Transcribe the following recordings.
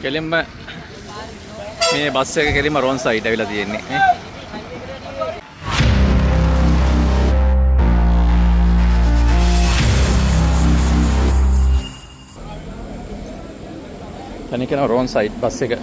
කෙලින්ම මේ බස් එක කෙලින්ම රෝන් සයිඩ් ඇවිල්ලා තියෙන්නේ නේ. තනිකර රෝන් සයිඩ් බස් එක.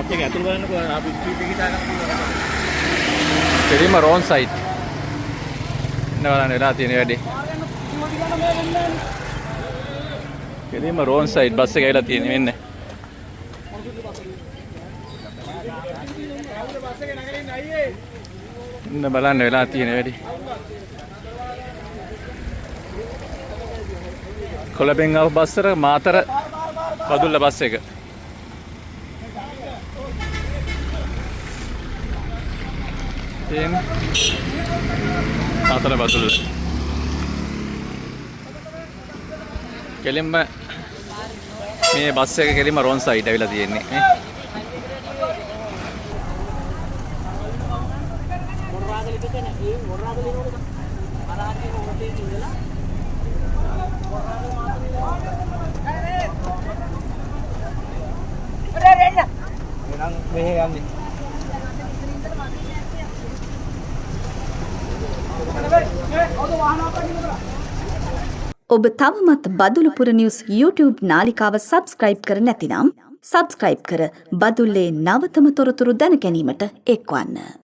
අපිට ඇතුල් බලන්නකෝ අපි ස්ට්‍රීට් එකේ හිටාගෙන කෙලින්ම රෝන් සයිඩ්. ඉන්න බලන්න වෙලා තියෙන වැඩේ. කෙලින්ම රෝන් සයිඩ් බස් එක ඇවිල්ලා තියෙන්නේ මෙන්න. ඉන්න බලන්න වෙලා තියෙන වැඩේ. කොළඹෙන් ආව බස් එක මාතර බදුල්ල බස් එක. මාතර බදුල්ල. කෙලින්ම මේ බස් එක කෙලින්ම රෝන් සයිඩ් ඇවිල්ලා තියෙන්නේ නේ. ඔබ තවමත් බදුලුපුර නිවුස් YouTube නාලිකාව සබස්ක්‍රයිබ් කර නැතිනම් සබස්ක්‍රයිබ් කර බදුල්ලේ නවතම තොරතුරු දැන ගැනීමට එක්වන්න.